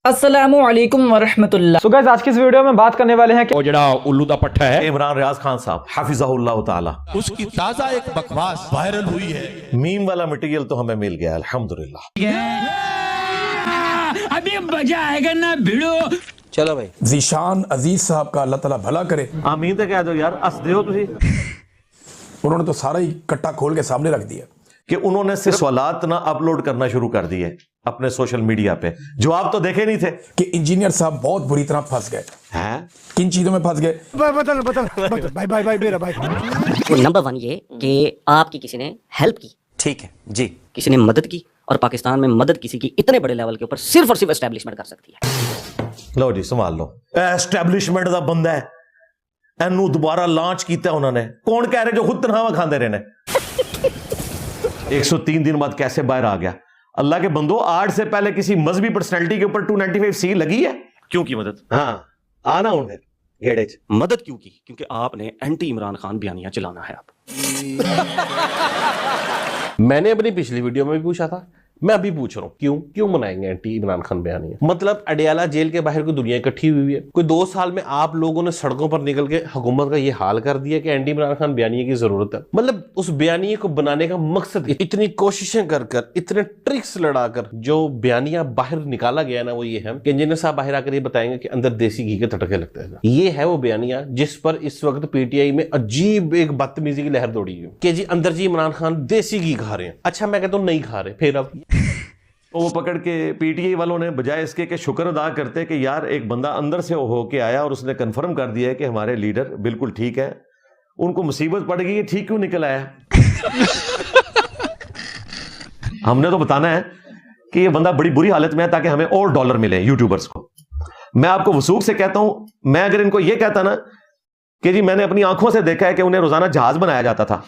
अस्सलामु अलैकुम वरहमतुल्लाह। So guys, आज की इस वीडियो में बात करने वाले हैं कि ਉਹ ਜਿਹੜਾ ਉੱਲੂ ਦਾ ਪੱਠਾ ਹੈ इमरान रियाज खान साहब हाफिज़हुल्लाह ताला, उसकी ताजा एक बकवास वायरल हुई है। मीम वाला मटेरियल तो हमें मिल गया अल्हम्दुलिल्लाह। अभी मजा आएगा ना भिड़ो। चलो भाई, ज़ीशान अजीज साहब का अल्लाह ताला भला करे। आमीन तो कह दो यार, हंस दो तुसी उन्होंने तो सारा ही कट्टा खोल के सामने रख दिया कि उन्होंने सिर्फ सवालात ना अपलोड करना शुरू कर दिए अपने सोशल मीडिया पे, जवाब तो देखे नहीं थे कि इंजीनियर साहब बहुत बुरी तरह फंस गए। हैं? किन चीजों में फंस गए? वो नंबर वन ये कि आपकी किसी ने हेल्प की, ठीक है जी। किसी ने मदद की, और पाकिस्तान में मदद किसी की इतने बड़े लेवल के ऊपर सिर्फ और सिर्फ एस्टैब्लिशमेंट कर सकती है। लो जी संभाल लो, एस्टैब्लिशमेंट दा बंदा है, एनू दोबारा लॉन्च किया उन्होंने। कौन कह रहे जो खुद तनख्वाह खाते रहे ने 103 दिन बाद कैसे बाहर आ गया? अल्लाह के बंदो, आज से पहले किसी मजहबी पर्सनैलिटी के ऊपर 295C लगी है? क्यों की मदद? हाँ आना उन्हें घेड़े च। मदद क्यों की? क्योंकि आपने एंटी इमरान खान बयानियां चलाना है। आप मैंने अपनी पिछली वीडियो में भी पूछा था, मैं अभी पूछ रहा हूँ, क्यों मनाएंगे एंटी इमरान खान बयानियां? मतलब अडियाला जेल के बाहर कोई दुनिया इकट्ठी हुई है, कोई 2 साल में आप लोगों ने सड़कों पर निकल के हुकूमत का ये हाल कर दिया कि एंटी इमरान खान बयानिया की जरूरत है। मतलब उस बयानिए को बनाने का मकसद, इतनी कोशिशें कर इतने ट्रिक्स लड़ाकर जो बयानिया बाहर निकाला गया ना, वो ये है कि इंजीनियर साहब बाहर आकर ये बताएंगे कि अंदर देसी घी के तड़के लगते हैं। ये है वो बयानिया जिस पर इस वक्त पीटीआई में अजीब एक बदतमीजी की लहर दौड़ी है कि जी अंदर जी इमरान खान देसी घी खा रहे हैं। अच्छा मैं कहता हूँ नहीं खा रहे, फिर अब वो पकड़ के पीटीआई वालों ने बजाय इसके कि शुक्र अदा करते कि यार एक बंदा अंदर से होके आया और उसने कंफर्म कर दिया है कि हमारे लीडर बिल्कुल ठीक है, उनको मुसीबत पड़ गई, ये ठीक क्यों निकल आया? हमने तो बताना है कि ये बंदा बड़ी बुरी हालत में है ताकि हमें और डॉलर मिले यूट्यूबर्स को। मैं आपको वसूख से कहता हूं, मैं अगर इनको ये कहता ना कि जी मैंने अपनी आंखों से देखा है कि उन्हें रोजाना जहाज बनाया जाता था।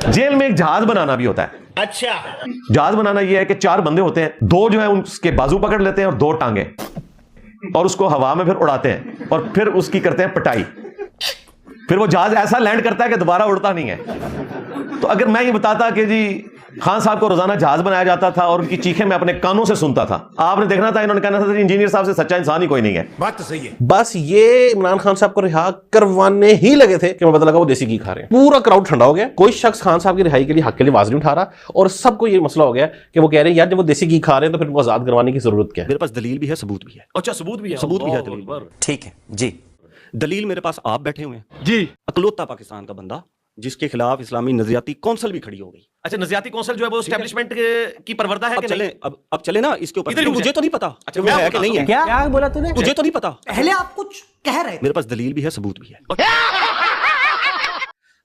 जेल में एक जहाज बनाना भी होता है। अच्छा, जहाज बनाना यह है कि 4 बंदे होते हैं, 2 जो है उसके बाजू पकड़ लेते हैं और 2 टांगे, और उसको हवा में फिर उड़ाते हैं और फिर उसकी करते हैं पिटाई। फिर वो जहाज ऐसा लैंड करता है कि दोबारा उड़ता नहीं है। तो अगर मैं ये बताता कि जी खान साहब को रोजाना जहाज बनाया जाता था और उनकी चीखें मैं अपने कानों से सुनता था, आपने देखना था, इन्होंने कहना था इंजीनियर साहब से सच्चा इंसान ही कोई नहीं है। बात तो सही है। बस ये इमरान खान साहब को रिहा करवाने ही लगे थे कि मैं पता लगा वो देसी घी खा रहे हैं। पूरा क्राउड ठंडा हो गया, कोई शख्स खान साहब की रिहाई के लिए हक के लिए आवाज नहीं उठा रहा, और सबको ये मसला हो गया कि वो कह रहे हैं यार जब वो देसी घी खा रहे हैं तो फिर उनको आजाद करवाने की जरूरत क्या है? मेरे पास दलील भी है, सबूत भी है। अच्छा सबूत भी है? सबूत भी है, दलील। ठीक है जी। दलील मेरे पास आप बैठे हुए हैं जी, अकलौता पाकिस्तान का बंदा जिसके खिलाफ इस्लामी नजरियाती कौंसल भी खड़ी हो गई। अच्छा, नजरियाती कौंसल जो है वो एस्टैब्लिशमेंट की परवरदा है अब कि चले, नहीं? अब चले ना इसके ऊपर। इधर ही मुझे तो नहीं पता अच्छा, वो है कि नहीं है। क्या बोला तूने? मुझे तो नहीं पता, पहले आप कुछ कह रहे थे। मेरे पास दलील भी है, सबूत भी है।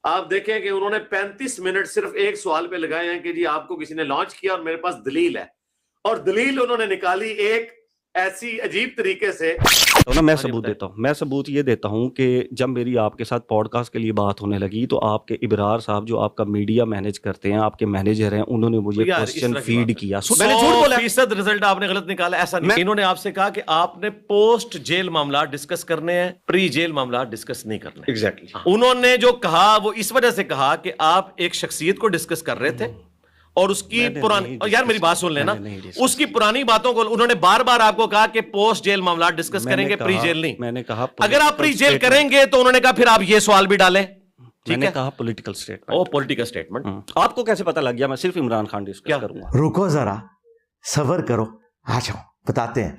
आप देखें कि उन्होंने 35 मिनट सिर्फ एक सवाल पे लगाए हैं कि जी आपको किसी ने लॉन्च किया और मेरे पास दलील है, और दलील उन्होंने निकाली एक ऐसी अजीब तरीके से। तो ना मैं सबूत देता हूँ, मैं सबूत ये देता हूँ कि जब मेरी आपके साथ पॉडकास्ट के लिए बात होने लगी तो आपके इबरार साहब जो आपका मीडिया मैनेज करते हैं, आपके मैनेजर हैं, उन्होंने मुझे क्वेश्चन फीड किया। मैंने झूठ बोला, 100% रिजल्ट आपने गलत निकाला। ऐसा नहीं, इन्होंने आपसे कहा कि आपने पोस्ट जेल मामला डिस्कस करने हैं, प्री जेल मामला डिस्कस नहीं करने। एग्जैक्टली। उन्होंने जो कहा वो इस वजह से कहा कि आप एक शख्सियत को डिस्कस कर रहे थे और उसकी पुरानी, और यार मेरी बात सुन लेना, उसकी पुरानी बातों को उन्होंने बार बार आपको कहा कि पोस्ट जेल मामला डिस्कस करेंगे, प्री जेल नहीं। मैंने कहा अगर आप प्री जेल करेंगे तो उन्होंने कहा फिर आप ये सवाल भी डालें। ठीक है, कहा पॉलिटिकल स्टेटमेंट। ओ पॉलिटिकल स्टेटमेंट। आपको कैसे पता लग गया? मैं सिर्फ इमरान खान डिस्कस करूंगा। रुको जरा, सबर करो, आ जाओ बताते हैं।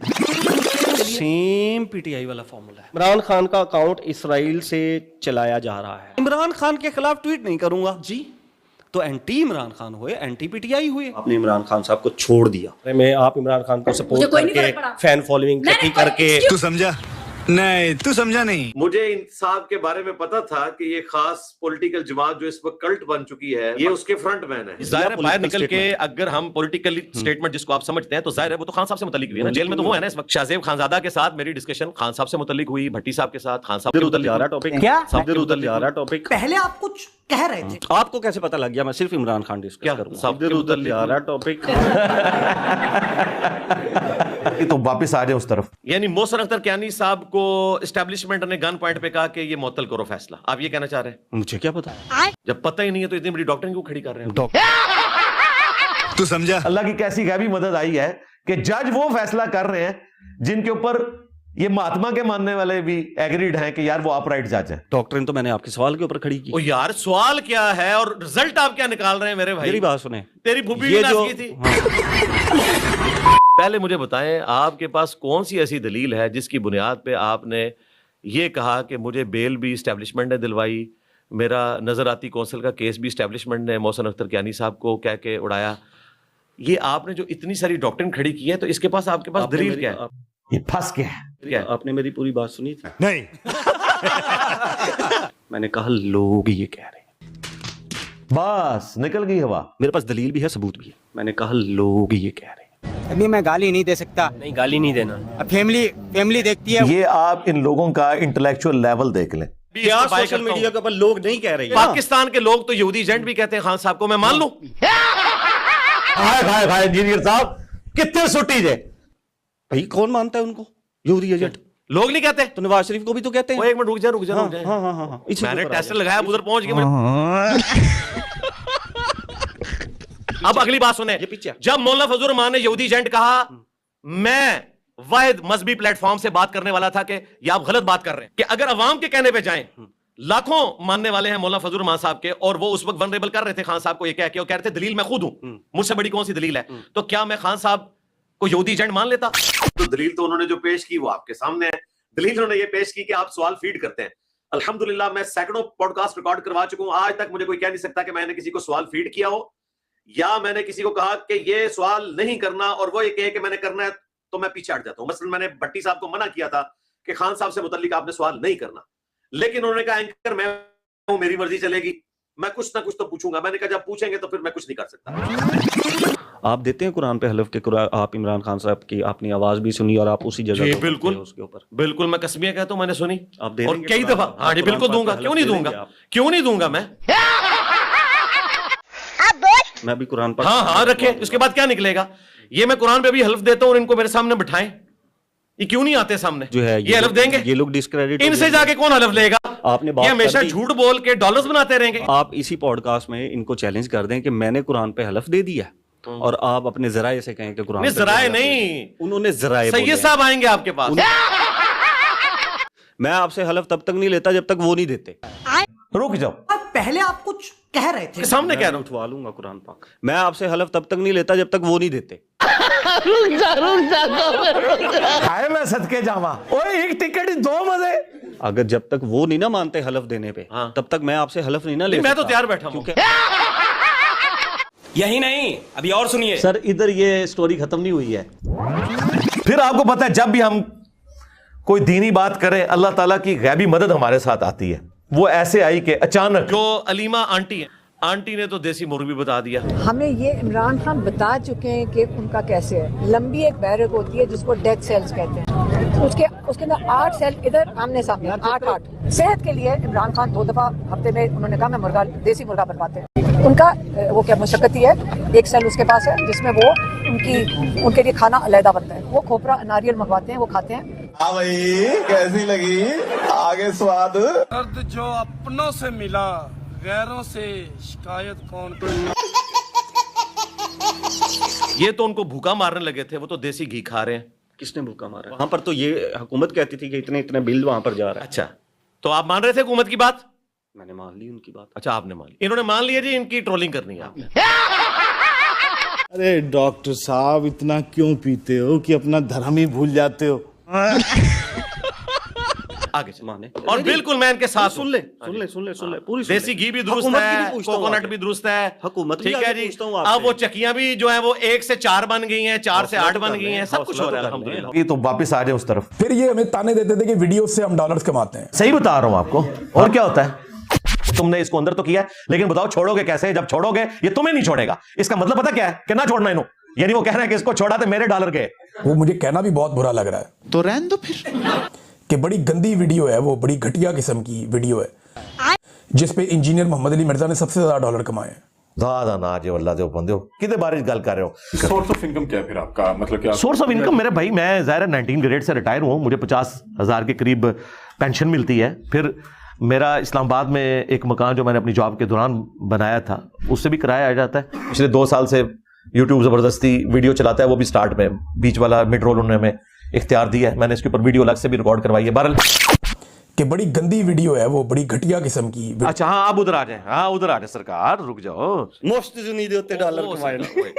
सेम पीटीआई वाला फॉर्मूला है। इमरान खान का अकाउंट इसराइल से चलाया जा रहा है। इमरान खान के खिलाफ ट्वीट नहीं करूंगा जी, तो एंटी इमरान खान हुए, एंटी पीटीआई हुए। आपने इमरान खान साहब को छोड़ दिया। मैं आप इमरान खान को सपोर्ट करके फैन फॉलोइंग इकट्ठी करके। तू समझा नहीं, तू समझा नहीं। मुझे इन साहब के बारे में पता था कि ये खास पॉलिटिकल जमात जो इस वक्त कल्ट बन चुकी है, ये उसके फ्रंट मैन है। जाहिर है बाहर निकल के अगर हम पॉलिटिकल स्टेटमेंट जिसको आप समझते हैं तो जाहिर है वो तो खान साहब से मुतालिक हुई है ना। जेल में तो वो है ना इस वक्त। शाहजेब खानजादा के साथ मेरी डिस्कशन खान साहब से मुतालिक हुई, भट्टी साहब के साथ, खान साहब के मुतालिक टॉपिक। क्या उधर जा रहा टॉपिक? पहले आप कुछ कह रहे थे। आपको कैसे पता लग गया? मैं सिर्फ इमरान खान डिस्कस करूंगा। उधर जा रहा टॉपिक। तो वापस आ जाए उस तरफ। यानी मोहसिन अख्तर कियानी साहब को एस्टैब्लिशमेंट ने गन पॉइंट पे कहा कि ये मुअत्तल करो फैसला। आप ये कहना चाह रहे हैं? मुझे क्या पता, जब पता ही नहीं है तो इतनी बड़ी डॉक्टरिंग क्यों खड़ी कर रहे हैं? तू समझा? अल्लाह की कैसी गैबी मदद आई है کہ جج وہ فیصلہ کر رہے ہیں جن کے اوپر یہ مہاتما کے ماننے والے بھی ایگریڈ ہیں کہ یار وہ آپ رائٹ جج ہیں. ڈاکٹر نے تو میں نے آپ کے سوال کے اوپر کھڑی کی. یار سوال کیا ہے اور رزلٹ آپ کیا نکال رہے ہیں میرے بھائی؟ میری بات سنیں. تیری پھوپھی بھی ناس کی تھی. پہلے مجھے بتائیں آپ کے پاس کون سی ایسی دلیل ہے جس کی بنیاد پہ آپ نے یہ کہا کہ مجھے بیل بھی اسٹیبلشمنٹ نے دلوائی, میرا نظراتی کونسل کا کیس بھی اسٹیبلشمنٹ نے محسن اختر کیانی صاحب کو کہہ کے اڑایا. یہ آپ نے جو اتنی ساری ڈاکٹرن کھڑی کی ہے تو اس کے پاس آپ کے پاس دلیل کیا ہے؟ یہ پھنس گیا ہے. آپ نے میری پوری بات سنی تھی؟ नहीं میں نے کہا لوگ یہ کہہ رہے ہیں. بس نکل گئی ہوا. میرے پاس دلیل بھی ہے, ثبوت بھی ہے. میں نے کہا لوگ یہ کہہ رہے ہیں. ابھی میں گالی نہیں دے سکتا. نہیں گالی نہیں دینا. اب فیملی دیکھتی ہے. یہ آپ ان لوگوں کا انٹلیکچوئل لیول دیکھ لیں. کیا سوشل میڈیا کے اوپر لوگ نہیں کہہ رہے ہیں؟ پاکستان کے لوگ تو یہودی ایجنٹ بھی کہتے ہیں خان صاحب کو, میں مان لوں. انجینئر صاحب کتنے سٹی جے بھائی کون مانتا ہے ان کو یہودی ایجنٹ؟ لوگ نہیں کہتے. تو نواز شریف کو بھی تو کہتے ہیں. ایک منٹ رک جا. ہاں میں نے ٹیسٹ لگایا, ادھر پہنچ گیا. اب اگلی بات سنیں. جب مولانا فضل الرحمان نے یہودی ایجنٹ کہا, میں واحد مذہبی پلیٹ فارم سے بات کرنے والا تھا کہ یہ آپ غلط بات کر رہے ہیں, کہ اگر عوام کے کہنے پہ جائیں, لاکھوں ماننے والے ہیں مولانا فضل الرحمان صاحب کے, اور وہ اس وقت ونریبل کر رہے تھے خان صاحب کو یہ کہہ کے, اور کہہ رہے تھے دلیل میں خود ہوں, مجھ سے بڑی کون سی دلیل ہے, تو کیا میں خان صاحب کو یہودی ایجنٹ مان لیتا؟ تو دلیل تو انہوں نے جو پیش کی وہ آپ کے سامنے ہے. دلیل انہوں نے یہ پیش کی کہ آپ سوال فیڈ کرتے ہیں. الحمدللہ میں سینکڑوں پوڈ کاسٹ ریکارڈ کروا چکا ہوں, آج تک مجھے کوئی کہہ نہیں سکتا کہ میں نے کسی کو سوال فیڈ کیا ہو یا میں نے کسی کو کہا کہ یہ سوال نہیں کرنا اور وہ یہ کہے کہ میں نے کرنا ہے تو میں پیچھے ہٹ جاتا ہوں. مثلا میں نے بھٹی صاحب کو منع کیا تھا کہ خان صاحب سے متعلق آپ نے سوال نہیں کرنا, لیکن انہوں نے کہا اینکر میں ہوں, میری مرضی چلے گی, میں کچھ نہ کچھ تو پوچھوں گا. میں نے کہا جب پوچھیں گے تو پھر میں کچھ نہیں کر سکتا. آپ دیتے ہیں قرآن پہ حلف کہ آپ عمران خان صاحب کی اپنی آواز بھی سنی اور آپ اسی جگہ بالکل اس کے اوپر بالکل میں قسمیہ کہتا ہوں میں نے سنی آپ دے اور کئی دفعہ. ہاں جی بالکل دوں گا, کیوں نہیں دوں گا, کیوں نہیں دوں گا میں بھی قرآن پاک. ہاں رکھے. اس کے بعد کیا نکلے گا؟ یہ میں قرآن پہ بھی حلف دیتا ہوں اور ان کو میرے سامنے بٹھائیں, یہ کیوں نہیں آتے سامنے جو ہے یہ حلف دیں گے؟ یہ لوگ ڈسکریڈٹ. ان سے جا کے کون حلف لے گا؟ آپ نے یہ ہمیشہ جھوٹ بول کے ڈالرز بناتے رہیں گے. آپ اسی پوڈ کاسٹ میں ان کو چیلنج کر دیں کہ میں نے قرآن پہ حلف دے دیا اور آپ اپنے ذرائع سے کہیں کہ قرآن. ذرائع نہیں, انہوں نے ذرائع. سید صاحب آئیں گے آپ کے پاس. میں آپ سے حلف تب تک نہیں لیتا جب تک وہ نہیں دیتے. رک جاؤ, پہلے آپ کچھ کہہ رہے تھے. سامنے کہہ رہا ہوں, اٹھوا لوں گا قرآن پاک. میں آپ سے حلف تب تک نہیں لیتا جب تک وہ نہیں دیتے. میں صدقے جاواں ایک ٹکٹ دو مزے. اگر جب تک وہ نہیں نہ مانتے حلف دینے پہ تب تک میں آپ سے حلف نہیں نہ لے. میں تو تیار بیٹھا ہوں. یہی نہیں ابھی اور سنیے. سر ادھر یہ سٹوری ختم نہیں ہوئی ہے. پھر آپ کو پتا ہے جب بھی ہم کوئی دینی بات کریں اللہ تعالیٰ کی غیبی مدد ہمارے ساتھ آتی ہے. وہ ایسے آئی کہ اچانک جو علیمہ آنٹی ہے, آنٹی نے تو دیسی مرغی بتا دیا. ہمیں یہ عمران خان بتا چکے ہیں کہ ان کا کیسے ہے. لمبی ایک بیرک ہوتی ہے جس کو ڈیتھ سیلز کہتے ہیں, اس کے اندر 8 سیل ادھر آمنے سامنے 8. صحت کے لیے عمران خان 2 دفعہ ہفتے میں انہوں نے کہا میں دیسی مرغا بنواتے ہیں. ان کا وہ کیا مشقتی ہے, ایک سیل اس کے پاس ہے جس میں وہ ان کے لیے کھانا علیحدہ بنتا ہے. وہ کھوپرا ناریل منگواتے ہیں, وہ کھاتے ہیں. हाँ भाई कैसी लगी आगे स्वाद दर्द जो अपनों से मिला गैरों से शिकायत कौन करे. یہ تو ان کو بھوکا مارنے لگے تھے, وہ تو دیسی گھی کھا رہے ہیں. کس نے بھوکا مارا؟ وہاں پر تو یہ حکومت کہتی تھی کہ اتنے بل وہاں پر جا رہا ہے. اچھا تو آپ مان رہے تھے حکومت کی بات؟ میں نے مان لی ان کی بات. اچھا آپ نے مان لی, انہوں نے مان لیا جی ان کی ٹرولنگ کرنی ہے آپ نے. अरे डॉक्टर साहब इतना क्यों पीते हो कि अपना धर्म ही भूल जाते हो. آگے مانے اور بالکل میں ان کے ساتھ. سن لیں پوری. دیسی گھی بھی درست ہے, کوکونٹ بھی درست ہے, حکومت ٹھیک ہے جی. اب وہ چکیاں بھی جو ہیں وہ 1 سے 4 بن گئی ہیں, 4 سے 8 بن گئی ہیں, سب کچھ ہو رہا ہے الحمدللہ. یہ تو واپس آ جائے اس طرف. پھر یہ ہمیں تانے دیتے تھے کہ ویڈیو سے ہم ڈالرز کماتے ہیں. صحیح بتا رہا ہوں آپ کو. اور کیا ہوتا ہے تم نے اس کو اندر تو کیا ہے, لیکن بتاؤ چھوڑو گے کیسے؟ جب چھوڑو گے یہ تمہیں نہیں چھوڑے گا. اس کا مطلب پتا کیا ہے کہ نہ چھوڑنا انہوں, یعنی وہ کہہ رہے ہیں کہ اس کو چھوڑا تو میرے ڈالر گئے. وہ مجھے کہنا بھی بہت برا لگ رہا ہے तो रहने दो फिर. کہ بڑی گندی ویڈیو ہے, وہ بڑی گھٹیا قسم کی ویڈیو ہے جس پہ انجینئر محمد علی مرزا نے سب سے زیادہ ڈالر کمائے ہیں. دادا نا جو اللہ جو بندے ہو کتنے بارش گل کر رہے ہو. سورس آف انکم کیا ہے پھر آپ کا, مطلب کیا سورس آف انکم میرے بھائی, میں ظاہر 19 گریڈ سے ریٹائر ہوں, مجھے 50,000 کے قریب پینشن ملتی ہے. پھر میرا اسلام آباد میں ایک مکان جو میں نے اپنی جاب کے دوران بنایا تھا اس سے بھی کرایہ آ جاتا ہے. پچھلے 2 سال سے यूट्यूब जबरदस्ती वीडियो चलाता है, वो भी स्टार्ट में, बीच वाला मिड रोल उन्होंने हमें इख्तियार दिया है, मैंने इसके ऊपर वीडियो अलग से भी रिकॉर्ड करवाई है। बहरहाल कि बड़ी गंदी वीडियो है वो, बड़ी घटिया किस्म की। अच्छा हाँ, आप उधर आ जाए, हाँ उधर आ जाए सरकार, रुक जाओ। मुफ्त जो नहीं देते डॉलर कमाए।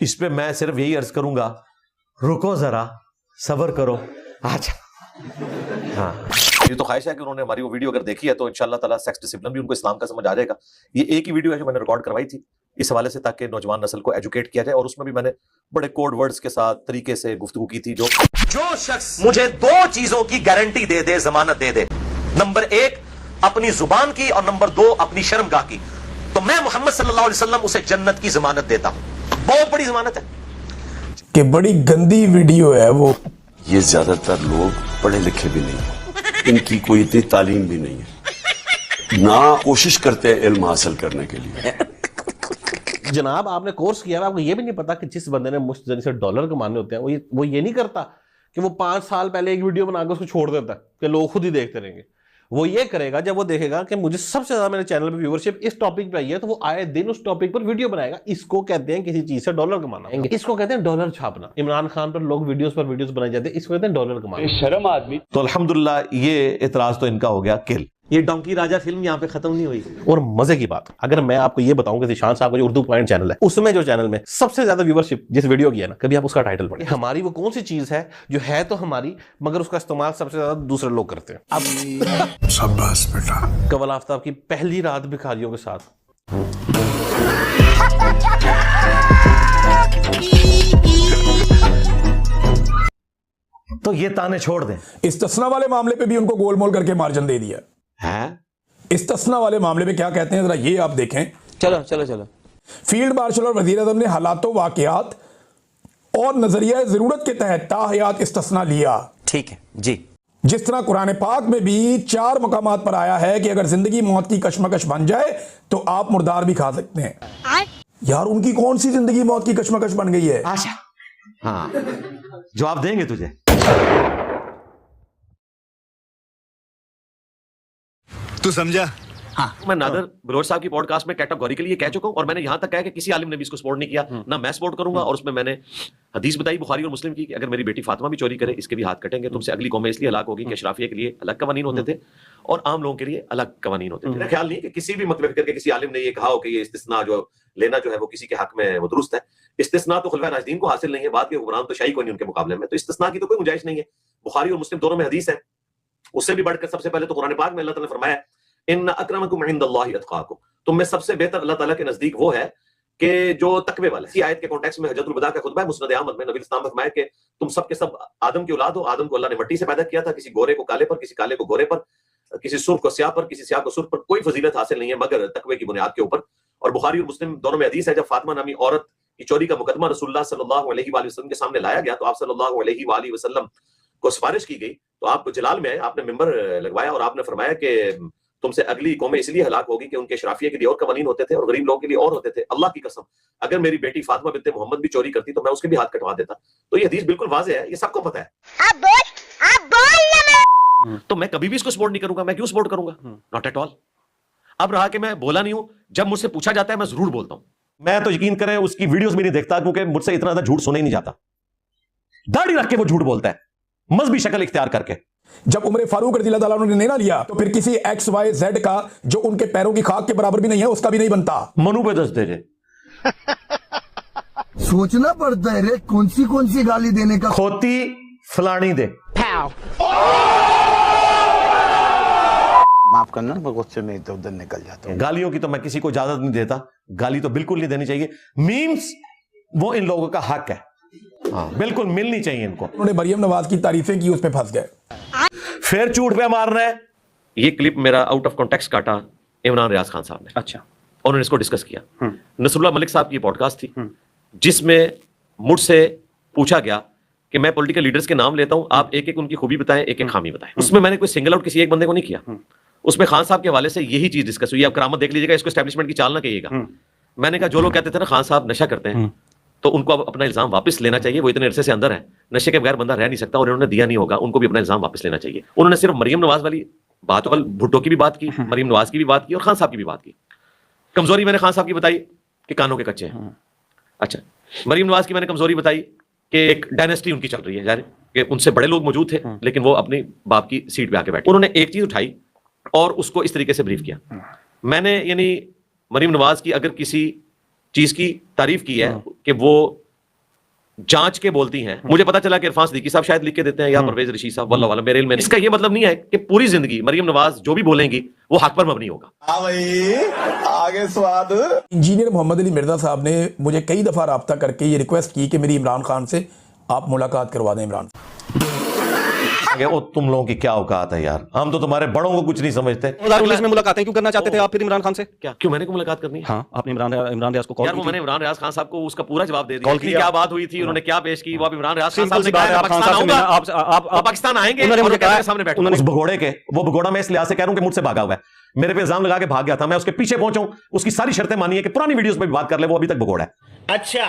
इस पे मैं सिर्फ यही अर्ज करूंगा, रुको जरा, सब्र करो। अच्छा हाँ, ये तो ख्वाहिश है कि उन्होंने हमारी वो वीडियो अगर देखी है तो इंशाल्लाह ताला सेक्स डिसिप्लिन भी उनको इस्लाम का समझ आ जाएगा। ये एक ही वीडियो है जो मैंने रिकॉर्ड करवाई थी इस हवाले से, ताकि नौजवान नस्ल को एजुकेट किया जाए, और उसमें भी मैंने बड़े कोड वर्ड्स के साथ तरीके से गुफ्तगू की थी। जो शख्स मुझे दो चीजों की गारंटी दे दे, जमानत दे दे, नंबर 1 अपनी जुबान की और नंबर 2 अपनी शर्मगाह की, तो मैं मोहम्मद सल्लल्लाहु अलैहि वसल्लम उसे जन्नत की जमानत देता हूं। बहुत बड़ी जमानत है। कि बड़ी गंदी वीडियो है वो। ये ज्यादातर लोग पढ़े लिखे भी नहीं, इनकी कोई इतनी तालीम भी नहीं है, ना कोशिश करते हैं इल्म हासिल करने के लिए। जनाब आपने कोर्स किया है, आपको ये भी नहीं पता कि जिस बंदे ने मुश्त जरिए से डॉलर कमाने होते हैं वो ये नहीं करता कि वो 5 साल पहले एक वीडियो बनाकर उसको छोड़ देता है कि लोग खुद ही देखते रहेंगे। वो ये करेगा जब वो देखेगा कि मुझे सबसे ज्यादा मेरे चैनल पे व्यूअरशिप इस टॉपिक पे आई है, तो वो आए दिन उस टॉपिक पर वीडियो बनाएगा। इसको कहते हैं किसी चीज से डॉलर कमाना, इसको कहते हैं डॉलर छापना। इमरान खान पर लोग वीडियोस पर वीडियोस बनाए जाते हैं, इसको कहते हैं डॉलर कमाना। शर्म आदमी। तो अल्हम्दुलिल्लाह ये इतराज तो इनका हो गया किल। ये डोंकी राजा फिल्म यहाँ पे खत्म नहीं हुई। और मजे की बात, अगर मैं आपको ये बताऊं कि ज़ीशान साहब का जो उर्दू पॉइंट चैनल है, उसमें जो चैनल में सबसे ज्यादा व्यूअरशिप जिस वीडियो की है ना, कभी आप उसका टाइटल पढ़िए। हमारी वो कौन सी चीज है जो है तो हमारी, मगर उसका इस्तेमाल सबसे ज्यादा दूसरे लोग करते हैं। अब शाबाश बेटा। कवल आफ्ताब की पहली रात भिखारियों के साथ। तो ये ताने छोड़ दें। इस्तिस्ना वाले मामले पे भी उनको गोलमोल करके मार्जिन दे दिया है। इस्तिस्ना वाले मामले पे क्या कहते हैं जरा ये आप देखें। चलो चलो चलो। फील्ड मार्शल और वजीर आज़म ने हालातों, वाक़यात और नजरिया जरूरत के तहत ताहयात इस्तिस्ना लिया। ठीक है जी। जिस तरह कुरान पाक में भी 4 मकामात पर आया है कि अगर जिंदगी मौत की कशमकश बन जाए तो आप मुर्दार भी खा सकते हैं। यार उनकी कौन सी जिंदगी मौत की कशमकश बन गई है? आशा हाँ, जवाब देंगे तुझे। तू समझा? मैं नादर बलोच साहब की पॉडकास्ट में कैटेगोरिकली ये कह चुका हूं, और मैंने यहां तक कहा कि किसी आलिम ने भी इसको सपोर्ट नहीं किया, ना मैं सपोर्ट करूंगा। और उसमें मैंने हदीस बताई बुखारी और मुस्लिम की कि अगर मेरी बेटी फातिमा भी चोरी करे, इसके भी हाथ कटेंगे। तुमसे अगली कौमें इसलिए हलाक होगी कि अशराफिया के लिए अलग कवानीन होते थे और आम लोगों के लिए अलग कवानीन होते थे। मेरा ख्याल नहीं कि किसी भी मतलब करके किसी आलिम ने ये कहा हो कि ये इस्तिस्ना जो लेना जो है वो किसी के हक में वो दुरुस्त है। इस्तिस्ना तो खुलफा राशिदीन को हासिल नहीं है, बाद के हुक्मरान तो शाही कोई नहीं उनके मुकाबले में, तो इस्तिस्ना की तो कोई गुंजाइश नहीं है। बुखारी और मुस्लिम दोनों में हदीस है। उससे भी बढ़कर सबसे पहले तो कुरान पाक में अल्लाह ताला ने फरमाया इन्ना अक्रमकुम इंदल्लाहि अत्काकुम, तुम में सबसे बेहतर अल्लाह ताला के नजदीक वो है कि जो तकवे वाला। इसी आयत के कॉन्टेक्स्ट में हजरतुल वदा का खुतबा है मुस्नद अहमद में, नबी इस्लाम ने फरमाया कि तुम सब के सब आदम की औलाद हो। आदम को अल्लाह ने मिट्टी से पैदा किया था, किसी गोरे को काले पर, किसी काले को गोरे पर, किसी सुर्ख को स्याह पर, किसी स्याह को सुर्ख पर। कोई फजीलत हासिल नहीं है मगर तकवे की बुनियाद के ऊपर। और बुखारी और मुस्लिम दोनों में हदीस है, जब फातिमा नामी औरत की चोरी का मुकदमा रसूलुल्लाह सल्लल्लाहु अलैहि वसल्लम के सामने लाया गया तो आप सल्लल्लाहु अलैहि वसल्लम को सिफारिश की गई, तो आप जलाल में आए, आपने मिंबर लगवाया और आपने फरमाया कि तुमसे अगली कौमें इसलिए हलाक होगी कि उनके शराफिया के लिए और कवानीन होते थे और गरीब लोगों के लिए और होते थे। अल्लाह की कसम, अगर मेरी बेटी फातिमा बिन्ते मोहम्मद भी चोरी करती तो मैं उसके भी हाथ कटवा देता। तो ये हदीस बिल्कुल वाज़ेह है, ये सबको पता है। तो मैं कभी भी इसको सपोर्ट नहीं करूंगा। मैं क्यों सपोर्ट करूंगा? Not at all. अब रहा कि मैं बोला नहीं हूं, जब मुझसे पूछा जाता है मैं जरूर बोलता हूं। मैं तो यकीन करें उसकी वीडियोस भी नहीं देखता, क्योंकि मुझसे इतना ज्यादा झूठ सुना ही नहीं जाता। दाढ़ी रख के वो झूठ बोलता है, मजहबी शक्ल इख्तियार करके। जब उमर फारूक रज़ियल्लाहु ताला अन्हु ने निर्णय लिया तो फिर किसी XYZ का जो उनके पैरों की खाक के बराबर भी नहीं है उसका भी नहीं बनता। मनु पे दस दे जे। सोचना पड़ता है रे कौन सी गाली देने का। खोती फलानी दे। माफ करना, मैं गुस्से में इधर उधर निकल जाता हूँ। गालियों की तो मैं किसी को इजाजत नहीं देता, गाली तो बिल्कुल नहीं देनी चाहिए। मीम्स वो इन लोगों का हक है, हाँ बिल्कुल मिलनी चाहिए इनको। उन्होंने मरियम नवाज की तारीफें की, उस पे फंस गए। फिर झूठ पे मारना है। ये क्लिप मेरा आउट ऑफ कॉन्टेक्स्ट काटा इमरान रियाज खान साहब ने। अच्छा। और उन्होंने इसको डिस्कस किया। नसरुल्लाह मलिक साहब की पॉडकास्ट थी जिसमें मुझसे पूछा गया कि मैं पॉलिटिकल लीडर्स के नाम लेता हूं, आप एक एक उनकी खूबी बताएं, एक एक खामी बताएं। उसमें मैंने कोई सिंगल आउट किसी एक बंदे को नहीं किया। उसमें खान साहब के हवाले से यही चीज डिस्कस हुई। आप करामत देख लीजिएगा, इसको एस्टैब्लिशमेंट की चाल ना कहिएगा। मैंने कहा जो लोग कहते थे ना खान साहब नशा करते हैं, तो उनको अब अपना इल्जाम वापस लेना चाहिए। वो इतने अरसे से अंदर है, नशे के बगैर बंदा रह नहीं सकता, और इन्होंने दिया नहीं होगा, उनको भी अपना इल्जाम वापस लेना चाहिए। उन्होंने सिर्फ मरियम नवाज वाली बात, भुट्टो की भी बात की, मरियम नवाज की भी बात की और खान साहब की भी बात की। कमजोरी मैंने खान साहब की बताई कि कानों के कच्चे हैं। अच्छा, मरीम नवाज की मैंने कमजोरी बताई कि एक डायनेस्टी उनकी चल रही है, जाहिर कि उनसे बड़े लोग मौजूद थे लेकिन वो अपनी बाप की सीट पे आके बैठे। उन्होंने एक चीज उठाई और उसको इस तरीके से ब्रीफ किया। मैंने यानी मरीम नवाज की अगर किसी चीज की तारीफ की है कि वो जांच के बोलती हैं, मुझे पता चला कि इरफान सिद्दीकी साहब शायद लिख के देते हैं या परवेज रशीद साहब, वल्लाह वाला मेरे इल्म में। इसका ये मतलब नहीं है कि पूरी जिंदगी मरीम नवाज जो भी बोलेंगी वो हक पर मबनी होगा। आगे स्वाद। इंजीनियर मोहम्मद अली मिर्जा साहब ने मुझे कई दफा राब्ता करके ये रिक्वेस्ट की कि मेरी इमरान खान से आप मुलाकात करवा दें। इमरान ओ तुम लोगों की क्या औकात है यार, हम तो तुम्हारे बड़ों को कुछ नहीं समझते। 2019 में मुलाकातें क्यों करना चाहते थे आप फिर इमरान खान से? क्या क्यों मैंने को मुलाकात करनी है? हाँ, आपने इमरान रियाज को कॉल यार, वो की मैंने इमरान रियाज खान साहब को उसका पूरा जवाब दे दिया कॉल कि किया। क्या बात हुई थी, उन्होंने क्या पेश की, वो आप इमरान रियाज खान सिंपल साहब सी से बात है, कहा आप खान पाकिस्तान साहब से आऊंगा, आप पाकिस्तान आएंगे, उन्होंने मुझे कहा सामने बैठो। उस भगोड़े के, वो भगोड़ा मैं इस लिहाज से कह रहा हूं कि मुझसे भागा हुआ है, मेरे पे इल्जाम लगा के भाग गया था, मैं उसके पीछे पहुंचा हूं, उसकी सारी शर्तें मानी है कि पुरानी वीडियोस पे भी बात कर ले, वो अभी तक भगोड़ा है। अच्छा,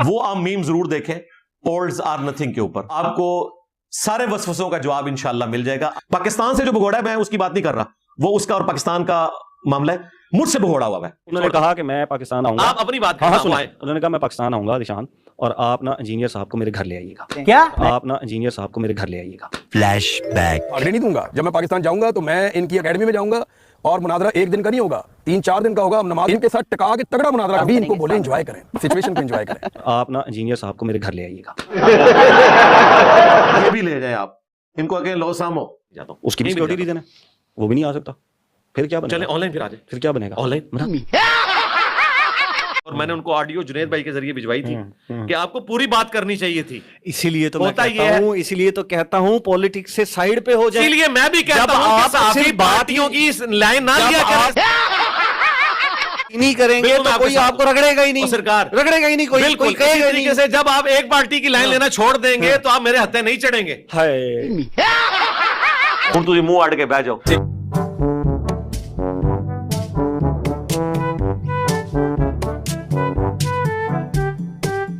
वो आप मीम जरूर देखें ओल्ड्स आर नथिंग के ऊपर, आपको सारे वसवसों का जवाब इंशाल्लाह मिल जाएगा। पाकिस्तान से जो भगोड़ा है, मैं उसकी बात नहीं कर रहा, वो उसका और पाकिस्तान का मामला है, मुझसे भगोड़ा हुआ है। उन्होंने कहा कि मैं पाकिस्तान आऊंगा। आप अपनी बात हाँ, करना। उन्होंने कहा मैं पाकिस्तान आऊंगा निशान, और आप ना इंजीनियर साहब को मेरे घर ले आइएगा। क्या? आप ना इंजीनियर साहब को मेरे घर ले आइएगा। भागने नहीं दूंगा। जब मैं पाकिस्तान जाऊंगा तो मैं इनकी एकेडमी में जाऊंगा और मुनाजरा एक दिन का नहीं होगा, 3-4 दिन का होगा। हम नमाज इनके साथ टका के तगड़ा मुनाजरा, अभी इनको बोले एंजॉय करें, सिचुएशन को एंजॉय करें। आप ना इंजीनियर साहब को मेरे घर ले आइएगा। ये भी ले जाए आप, इनको अकेले लो सामो जाता हूं, उसकी भी सिक्योरिटी रीजन है, वो भी नहीं आ सकता। फिर क्या बनेगा? चले ऑनलाइन फिर आ जाए, फिर क्या बनेगा? ऑनलाइन। और मैंने उनको ऑडियो जुनेद भाई के जरिए भिजवाई थी कि आपको पूरी बात करनी चाहिए थी। इसीलिए तो मैं होता ये कहता है। हूं, इसीलिए तो कहता हूं पॉलिटिक्स से साइड पे हो जाए। इसीलिए मैं भी कहता जब हूं कि आप साफी सिर्फ बातियों की इस लाइन ना लिया करें। नहीं करेंगे बिल्कुल तो आपके कोई साथ आपको रगड़ेगा ही नहीं, और सरकार रगड़ेगा ही नहीं कोई, बिल्कुल कोई इसी कहेगा ही तरीके नहीं। से जब आप एक पार्टी की लाइन लेना छोड़ देंगे तो आप मेरे हत्थे नहीं चढ़ेंगे। हाय, ਹੁਣ ਤੁਸੀਂ ਮੂੰਹ ਅੱਡ ਕੇ ਬਹਿ ਜਾਓ।